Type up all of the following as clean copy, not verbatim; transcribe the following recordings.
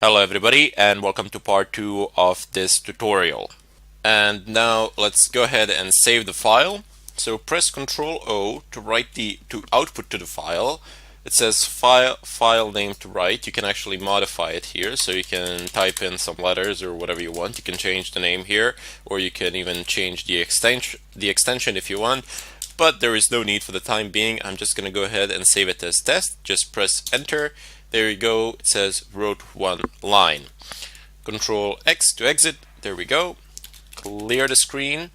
Hello everybody and welcome to part 2 of this tutorial. And now let's go ahead and save the file. So press Ctrl O to write to output to the file. It says file name to write. You can actually modify it here, so you can type in some letters or whatever you want. You can change the name here, or you can even change the extension if you want. But there is no need for the time being. I'm just going to go ahead and save it as test. Just press enter. There you go. It says wrote one line. Control X to exit. There we go. Clear the screen.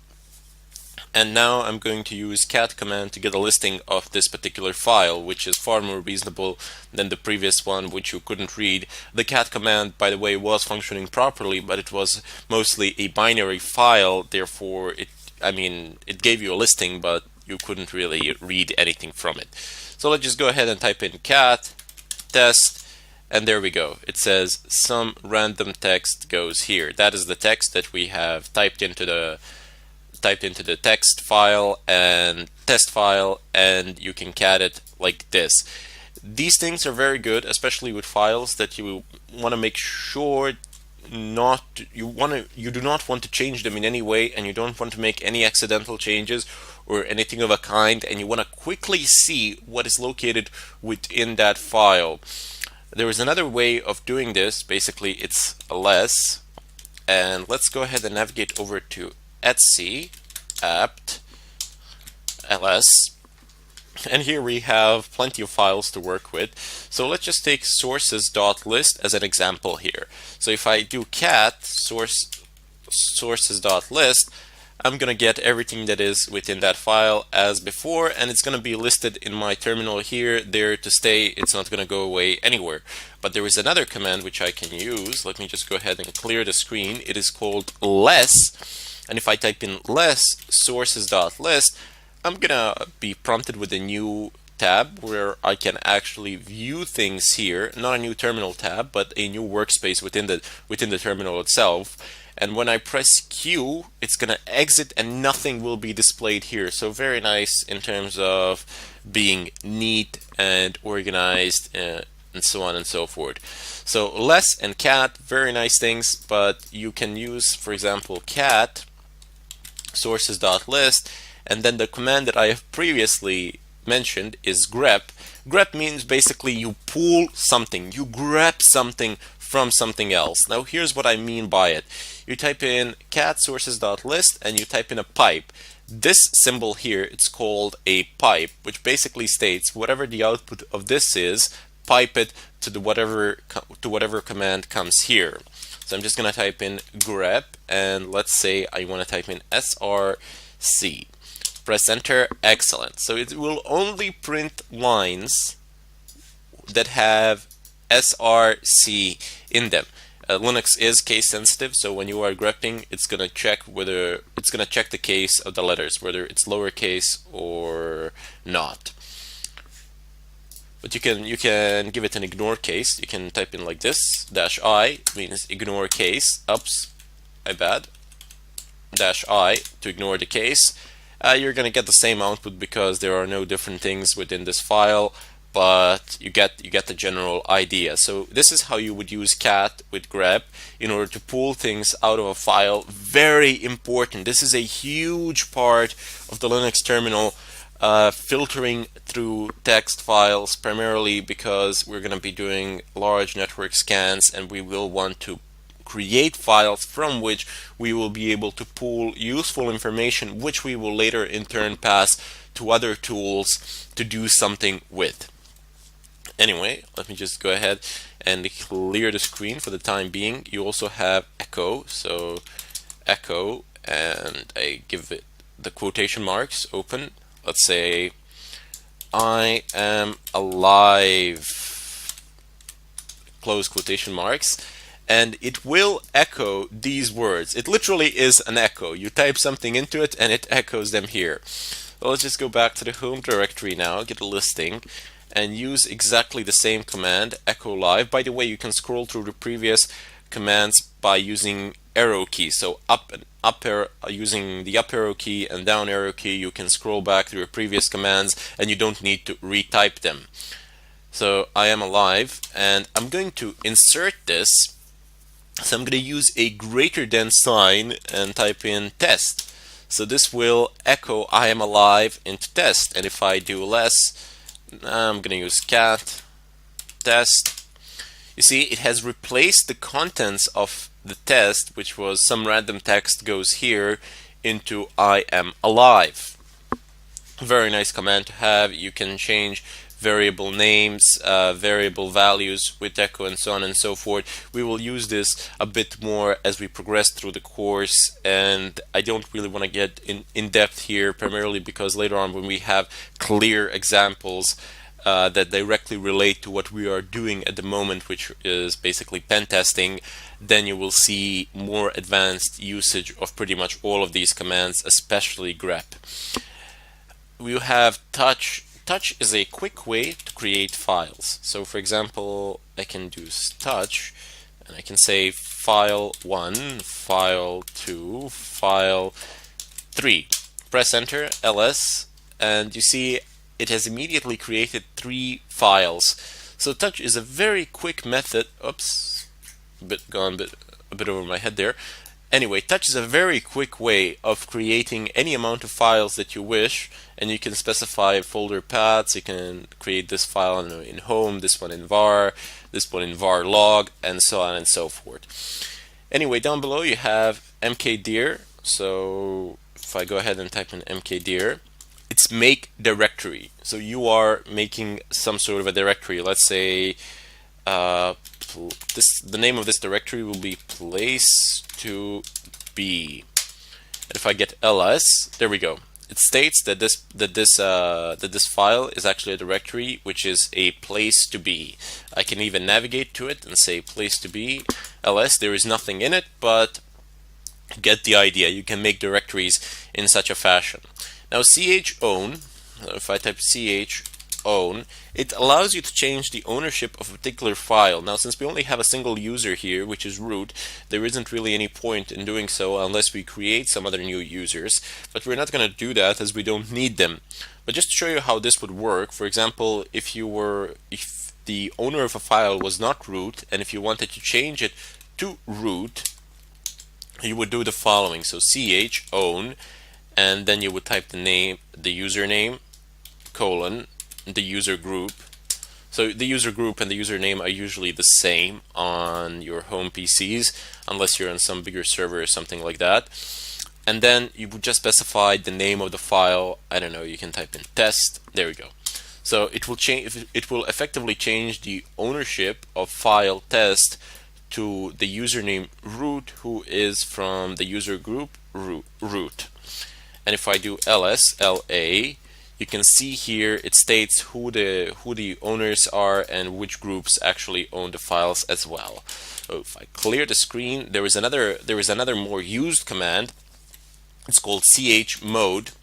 And now I'm going to use cat command to get a listing of this particular file, which is far more reasonable than the previous one, which you couldn't read. The cat command, by the way, was functioning properly, but it was mostly a binary file. Therefore, it gave you a listing, but you couldn't really read anything from it. So let's just go ahead and type in cat test, and there we go. It says some random text goes here. That is the text that we have typed into the text file and test file, and you can cat it like this. These things are very good, especially with files that you want to make sure you do not want to change them in any way, and you don't want to make any accidental changes or anything of a kind, and you want to quickly see what is located within that file. There is another way of doing this. Basically, it's ls, and let's go ahead and navigate over to etc apt ls, and here we have plenty of files to work with. So let's just take sources.list as an example here. So if I do cat sources.list, I'm gonna get everything that is within that file as before, and it's gonna be listed in my terminal here, there to stay. It's not gonna go away anywhere. But there is another command which I can use. Let me just go ahead and clear the screen. It is called less, and if I type in less sources.list, I'm gonna be prompted with a new tab where I can actually view things here. Not a new terminal tab, but a new workspace within the terminal itself. And when I press Q, it's gonna exit and nothing will be displayed here. So very nice in terms of being neat and organized, and so on and so forth. So less and cat, very nice things, but you can use, for example, cat sources.list, and then the command that I have previously mentioned is grep. Grep means basically you pull something, you grep something from something else. Now here's what I mean by it. You type in cat sources.list and you type in a pipe. This symbol here, it's called a pipe, which basically states whatever the output of this is, pipe it to the whatever command comes here. So I'm just gonna type in grep, and let's say I want to type in src. Press enter. Excellent. So it will only print lines that have src in them. Linux is case sensitive, so when you are grepping, it's gonna check the case of the letters, whether it's lowercase or not. But you can give it an ignore case. You can type in like this. -I means ignore case. Oops, my bad. -I to ignore the case. You're gonna get the same output because there are no different things within this file, but you get the general idea. So this is how you would use cat with grep in order to pull things out of a file. Very important. This is a huge part of the Linux terminal. Filtering through text files, primarily because we're going to be doing large network scans, and we will want to create files from which we will be able to pull useful information, which we will later in turn pass to other tools to do something with. Anyway, let me just go ahead and clear the screen for the time being. You also have echo, so echo, and I give it the quotation marks open. Let's say I am alive, close quotation marks, and it will echo these words. It literally is an echo. You type something into it and it echoes them here. So let's just go back to the home directory now, get a listing, and use exactly the same command, echo live. By the way, you can scroll through the previous commands by using arrow key. So using the up arrow key and down arrow key, you can scroll back through your previous commands and you don't need to retype them. So I am alive, and I'm going to insert this So I'm going to use a greater than sign and type in test. So this will echo I am alive into test. And if I do less, I'm going to use cat test. You see, it has replaced the contents of the test, which was some random text goes here, into I am alive. Very nice command to have. You can change variable names, variable values with echo, and so on and so forth. We will use this a bit more as we progress through the course, and I don't really want to get in depth here, primarily because later on when we have clear examples that directly relate to what we are doing at the moment, which is basically pen testing, then you will see more advanced usage of pretty much all of these commands, especially grep. We have touch. Touch is a quick way to create files. So for example, I can do touch and I can say file 1, file 2, file 3. Press enter, ls, and you see it has immediately created 3 files. So touch is a very quick method. Oops, a bit over my head there. Anyway, touch is a very quick way of creating any amount of files that you wish, and you can specify folder paths. You can create this file in home, this one in var, this one in var log, and so on and so forth. Anyway, down below you have mkdir. So if I go ahead and type in mkdir, it's make directory. So you are making some sort of a directory. Let's say the name of this directory will be place to be. And if I get ls, there we go. It states that this file is actually a directory, which is a place to be. I can even navigate to it and say place to be ls. There is nothing in it, but get the idea. You can make directories in such a fashion. Now chown, if I type chown, it allows you to change the ownership of a particular file. Now, since we only have a single user here, which is root, there isn't really any point in doing so unless we create some other new users. But we're not going to do that as we don't need them. But just to show you how this would work, for example, if the owner of a file was not root, and if you wanted to change it to root, you would do the following. So chown, and then you would type the name, the username, colon, the user group. So the user group and the username are usually the same on your home PCs, unless you're on some bigger server or something like that. And then you would just specify the name of the file. I don't know, you can type in test. There we go. So it will change. It will effectively change the ownership of file test to the username root, who is from the user group root. And if I do ls, la, you can see here it states who the owners are and which groups actually own the files as well. So if I clear the screen, there is another more used command. It's called chmod,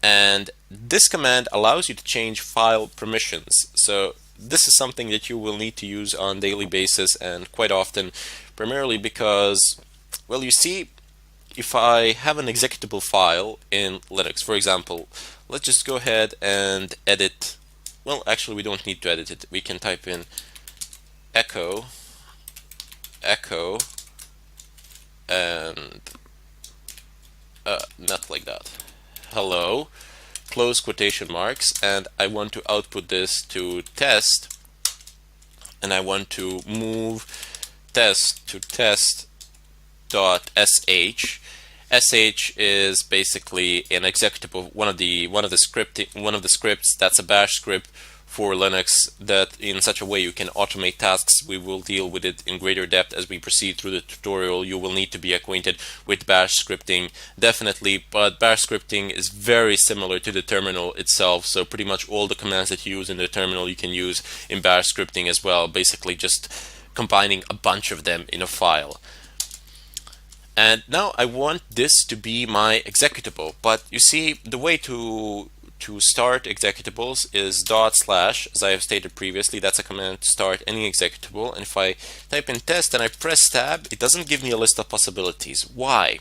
and this command allows you to change file permissions. So this is something that you will need to use on a daily basis and quite often, primarily because, well, you see, if I have an executable file in Linux, for example, let's just go ahead and edit. Well, actually, we don't need to edit it. We can type in echo, and not like that. Hello, close quotation marks, and I want to output this to test, and I want to move test to test.sh. sh is basically an executable, one of the scripts that's a bash script for Linux, that in such a way you can automate tasks. We will deal with it in greater depth as we proceed through the tutorial. You will need to be acquainted with bash scripting, definitely, but bash scripting is very similar to the terminal itself, so pretty much all the commands that you use in the terminal you can use in bash scripting as well, basically just combining a bunch of them in a file. And now I want this to be my executable, but you see, the way to start executables is /, as I have stated previously. That's a command to start any executable. And if I type in test and I press tab, it doesn't give me a list of possibilities. Why?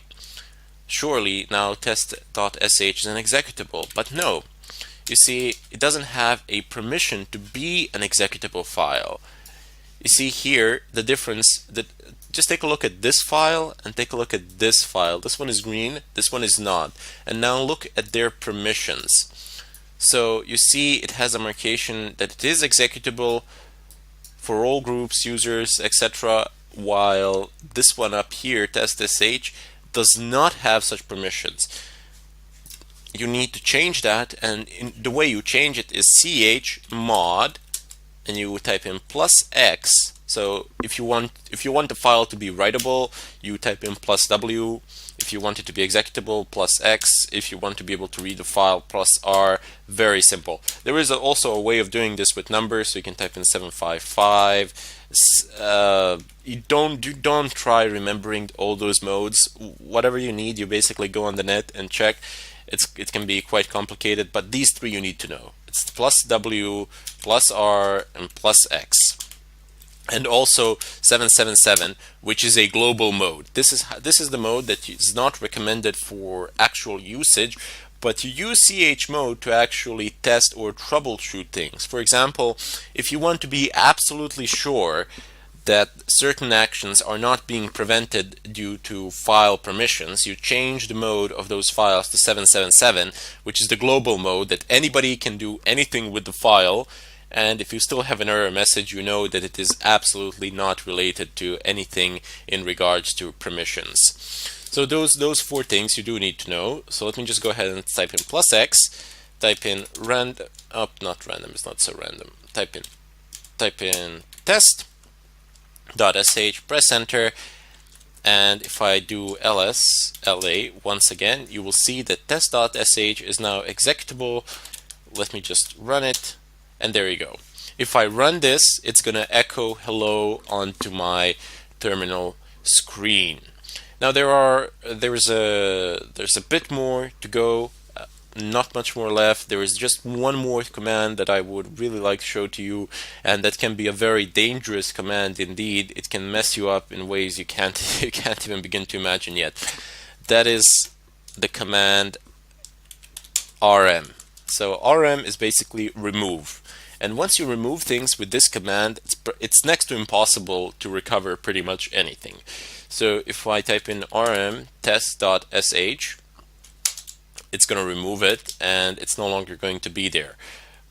Surely now test.sh is an executable, but no. You see, it doesn't have a permission to be an executable file. You see here the difference, that just take a look at this file and take a look at this file. This one is green, this one is not. And now look at their permissions. So you see it has a marcation that it is executable for all groups, users, etc., while this one up here, test.sh, does not have such permissions. You need to change that, and the way you change it is chmod, and you type in +x. So if you want the file to be writable, you type in +w. If you want it to be executable, +x. If you want to be able to read the file, +r. Very simple. There is also a way of doing this with numbers, so you can type in 755. You don't try remembering all those modes. Whatever you need, you basically go on the net and check. It can be quite complicated, but these three you need to know. It's +w, +r, and +x. And also 777, which is a global mode. This is the mode that is not recommended for actual usage, but you use chmod to actually test or troubleshoot things. For example, if you want to be absolutely sure that certain actions are not being prevented due to file permissions, you change the mode of those files to 777, which is the global mode that anybody can do anything with the file. And if you still have an error message, you know that it is absolutely not related to anything in regards to permissions. So those four things you do need to know. So let me just go ahead and type in +x, type in not random, it's not so random. Type in test.sh, press enter, and if I do ls la once again, you will see that test.sh is now executable. Let me just run it. And there you go. If I run this, it's going to echo hello onto my terminal screen. Now there's a bit more to go, not much more left. There is just one more command that I would really like to show to you, and that can be a very dangerous command indeed. It can mess you up in ways you can't even begin to imagine yet. That is the command rm. So rm is basically remove. And once you remove things with this command, it's next to impossible to recover pretty much anything. So if I type in rm test.sh, it's going to remove it and it's no longer going to be there.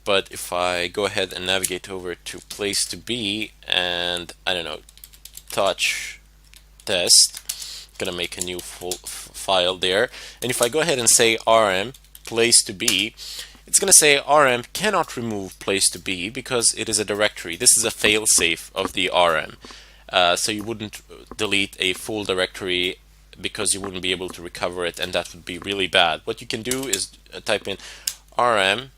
But if I go ahead and navigate over to place to be and, I don't know, touch test, I'm going to make a new file there. And if I go ahead and say rm place to be, it's going to say rm cannot remove place to be because it is a directory. This is a failsafe of the rm. So you wouldn't delete a full directory because you wouldn't be able to recover it, and that would be really bad. What you can do is type in rm.f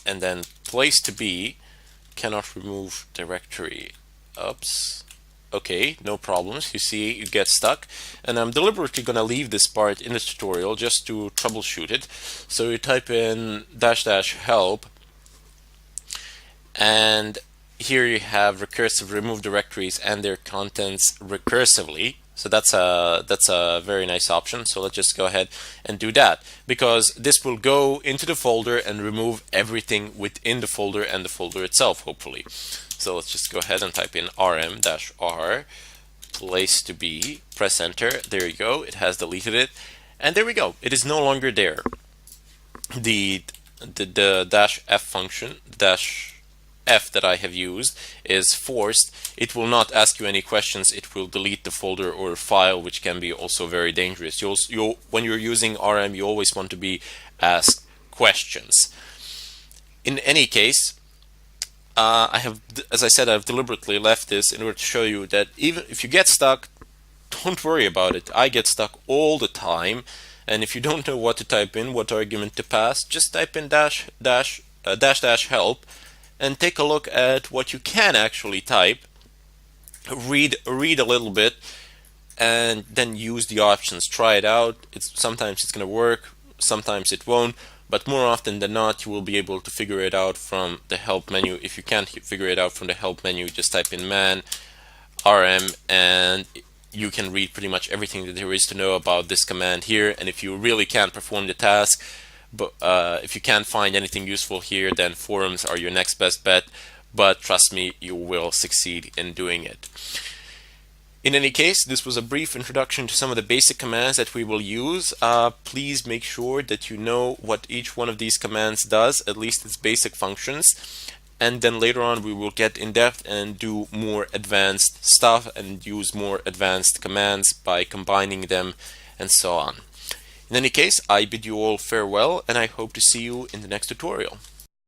and then place to be cannot remove directory. Oops. Okay, no problems. You see, you get stuck, and I'm deliberately going to leave this part in the tutorial just to troubleshoot it. So you type in --help, and here you have recursive remove directories and their contents recursively. So that's a very nice option. So let's just go ahead and do that, because this will go into the folder and remove everything within the folder and the folder itself, hopefully. So let's just go ahead and type in rm-r place to be, press enter. There you go, it has deleted it, and there we go, it is no longer there. The -f function, -f that I have used, is forced. It will not ask you any questions. It will delete the folder or file, which can be also very dangerous. When you're using rm, you always want to be asked questions. In any case, as I said, I've deliberately left this in order to show you that even if you get stuck, don't worry about it. I get stuck all the time, and if you don't know what to type in, what argument to pass, just type in --help and take a look at what you can actually type. Read a little bit, and then use the options. Try it out. Sometimes it's going to work, sometimes it won't. But more often than not, you will be able to figure it out from the help menu. If you can't figure it out from the help menu, just type in man rm, and you can read pretty much everything that there is to know about this command here. And if you really can't perform the task, but if you can't find anything useful here, then forums are your next best bet. but trust me, you will succeed in doing it. In any case, this was a brief introduction to some of the basic commands that we will use. Please make sure that you know what each one of these commands does, at least its basic functions. And then later on we will get in depth and do more advanced stuff and use more advanced commands by combining them and so on. In any case, I bid you all farewell, and I hope to see you in the next tutorial.